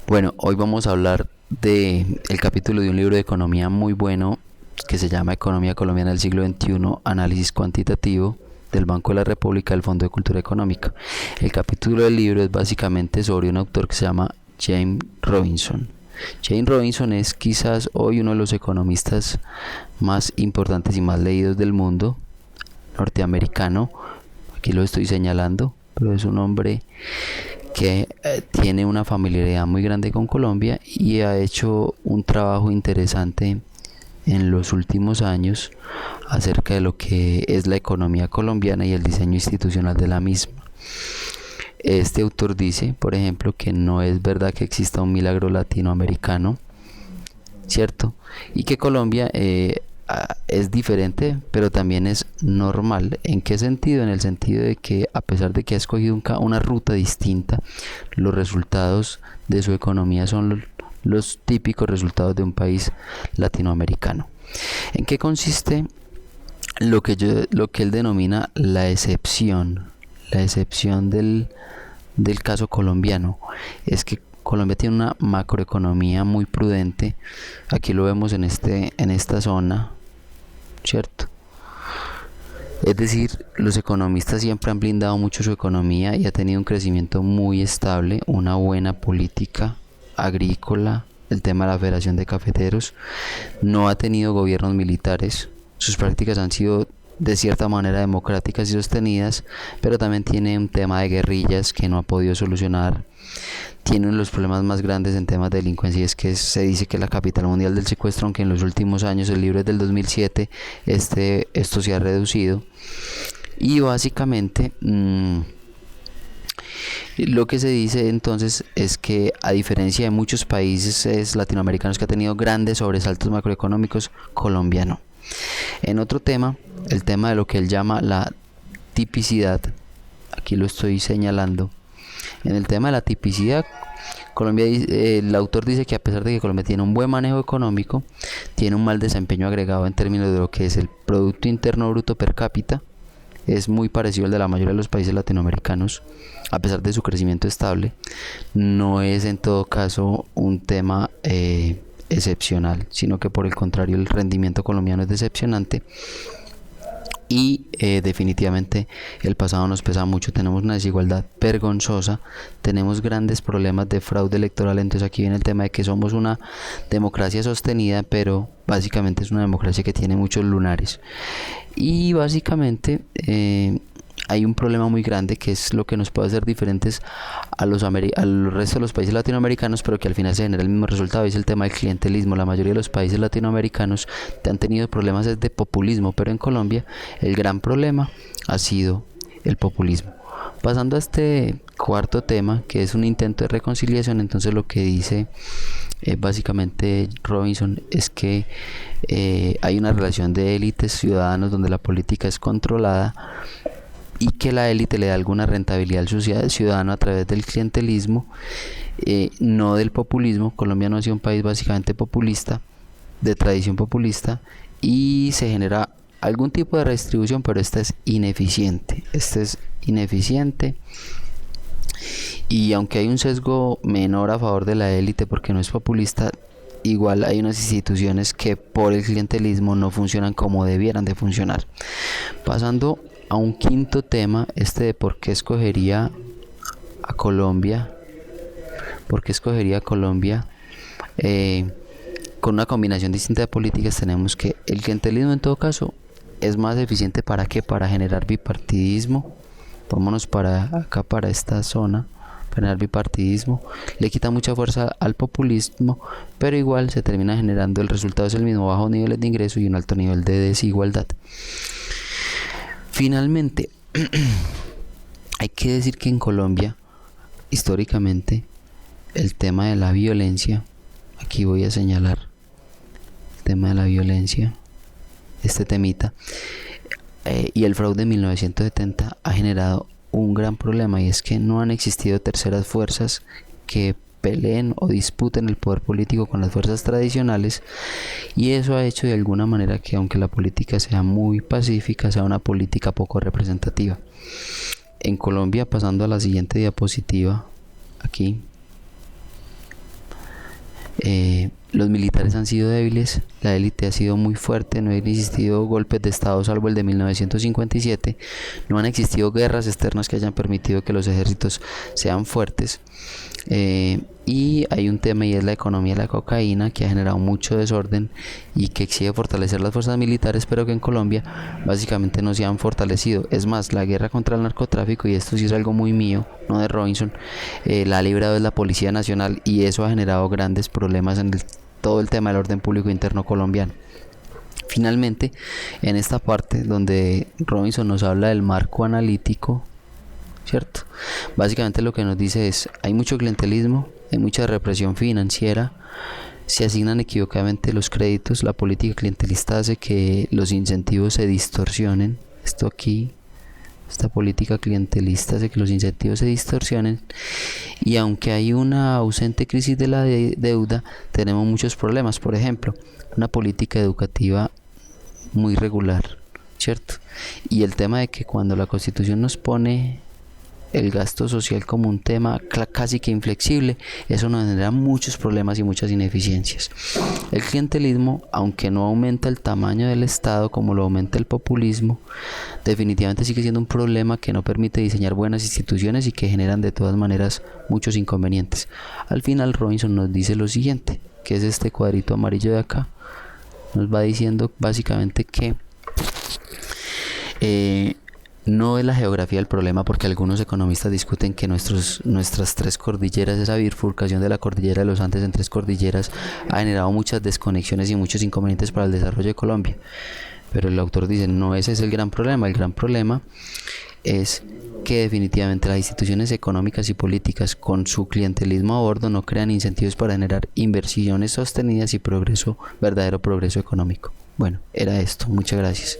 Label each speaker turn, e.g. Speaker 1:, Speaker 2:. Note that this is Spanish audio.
Speaker 1: Bueno, hoy vamos a hablar de el capítulo de un libro de economía muy bueno que se llama Economía Colombiana del siglo XXI, Análisis Cuantitativo del Banco de la República del Fondo de Cultura Económica. El capítulo del libro es básicamente sobre un autor que se llama James Robinson. James Robinson es quizás hoy uno de los economistas más importantes y más leídos del mundo norteamericano. Aquí lo estoy señalando, pero es un hombre que tiene una familiaridad muy grande con Colombia y ha hecho un trabajo interesante en los últimos años acerca de lo que es la economía colombiana y el diseño institucional de la misma. Este autor dice, por ejemplo, que no es verdad que exista un milagro latinoamericano, ¿cierto? Y que Colombia es diferente, pero también es normal. ¿En qué sentido? En el sentido de que a pesar de que ha escogido una ruta distinta, los resultados de su economía son los típicos resultados de un país latinoamericano. ¿En qué consiste lo que él denomina la excepción? La excepción del caso colombiano es que Colombia tiene una macroeconomía muy prudente. Aquí lo vemos en esta zona, ¿cierto? Es decir, los economistas siempre han blindado mucho su economía y ha tenido un crecimiento muy estable, una buena política agrícola, el tema de la Federación de Cafeteros, no ha tenido gobiernos militares, sus prácticas han sido de cierta manera democráticas y sostenidas, pero también tiene un tema de guerrillas que no ha podido solucionar. Tiene uno de los problemas más grandes en temas de delincuencia y es que se dice que es la capital mundial del secuestro, aunque en los últimos años, el libro es del 2007, esto se ha reducido. Y básicamente lo que se dice entonces es que, a diferencia de muchos países latinoamericanos que han tenido grandes sobresaltos macroeconómicos, Colombia no. En otro tema, el tema de lo que él llama la tipicidad, aquí lo estoy señalando. En el tema de la tipicidad, Colombia, el autor dice que a pesar de que Colombia tiene un buen manejo económico, tiene un mal desempeño agregado en términos de lo que es el Producto Interno Bruto per cápita. Es muy parecido al de la mayoría de los países latinoamericanos, a pesar de su crecimiento estable. No es en todo caso un tema excepcional, sino que por el contrario el rendimiento colombiano es decepcionante. Y definitivamente el pasado nos pesa mucho, tenemos una desigualdad vergonzosa, tenemos grandes problemas de fraude electoral. Entonces aquí viene el tema de que somos una democracia sostenida, pero básicamente es una democracia que tiene muchos lunares. Y básicamente hay un problema muy grande que es lo que nos puede hacer diferentes al resto de los países latinoamericanos, pero que al final se genera el mismo resultado, y es el tema del clientelismo. La mayoría de los países latinoamericanos han tenido problemas de populismo, pero en Colombia el gran problema ha sido el populismo. Pasando a este cuarto tema, que es un intento de reconciliación, entonces lo que dice básicamente Robinson es que hay una relación de élites ciudadanos donde la política es controlada y que la élite le da alguna rentabilidad al ciudadano a través del clientelismo, no del populismo. Colombia no ha sido un país básicamente populista, de tradición populista, y se genera algún tipo de redistribución, pero esta es ineficiente. Y aunque hay un sesgo menor a favor de la élite porque no es populista, igual hay unas instituciones que por el clientelismo no funcionan como debieran de funcionar. Pasando a un quinto tema, de por qué escogería a Colombia. Con una combinación distinta de políticas, tenemos que el clientelismo en todo caso es más eficiente. ¿Para qué? Para generar bipartidismo. Vámonos para acá, para esta zona. Para generar bipartidismo le quita mucha fuerza al populismo, pero igual se termina generando, el resultado es el mismo: bajos niveles de ingreso y un alto nivel de desigualdad. Finalmente, hay que decir que en Colombia, históricamente, el tema de la violencia, aquí voy a señalar el tema de la violencia, este temita, y el fraude de 1970 ha generado un gran problema, y es que no han existido terceras fuerzas que peleen o disputen el poder político con las fuerzas tradicionales, y eso ha hecho de alguna manera que, aunque la política sea muy pacífica, sea una política poco representativa. En Colombia, pasando a la siguiente diapositiva, aquí Los militares han sido débiles, la élite ha sido muy fuerte, no han existido golpes de estado salvo el de 1957, no han existido guerras externas que hayan permitido que los ejércitos sean fuertes, y hay un tema y es la economía de la cocaína, que ha generado mucho desorden y que exige fortalecer las fuerzas militares, pero que en Colombia básicamente no se han fortalecido. Es más, la guerra contra el narcotráfico, y esto sí es algo muy mío, no de Robinson, la ha librado es la Policía Nacional, y eso ha generado grandes problemas en todo el tema del orden público interno colombiano. Finalmente, en esta parte donde Robinson nos habla del marco analítico, ¿cierto? Básicamente lo que nos dice es: hay mucho clientelismo, hay mucha represión financiera, se asignan equivocadamente los créditos, la política clientelista hace que los incentivos se distorsionen. Esto aquí, esta política clientelista hace que los incentivos se distorsionen, y aunque hay una ausente crisis de la deuda, tenemos muchos problemas. Por ejemplo, una política educativa muy regular, ¿cierto? Y el tema de que cuando la Constitución nos pone el gasto social como un tema casi que inflexible, eso nos genera muchos problemas y muchas ineficiencias. El clientelismo, aunque no aumenta el tamaño del Estado como lo aumenta el populismo, definitivamente sigue siendo un problema que no permite diseñar buenas instituciones y que generan de todas maneras muchos inconvenientes. Al final Robinson nos dice lo siguiente, que es este cuadrito amarillo de acá. Nos va diciendo básicamente que no es la geografía el problema, porque algunos economistas discuten que nuestras tres cordilleras, esa bifurcación de la cordillera de los Andes en tres cordilleras, ha generado muchas desconexiones y muchos inconvenientes para el desarrollo de Colombia. Pero el autor dice: no, ese es el gran problema. El gran problema es que definitivamente las instituciones económicas y políticas, con su clientelismo a bordo, no crean incentivos para generar inversiones sostenidas y verdadero progreso económico. Bueno, era esto. Muchas gracias.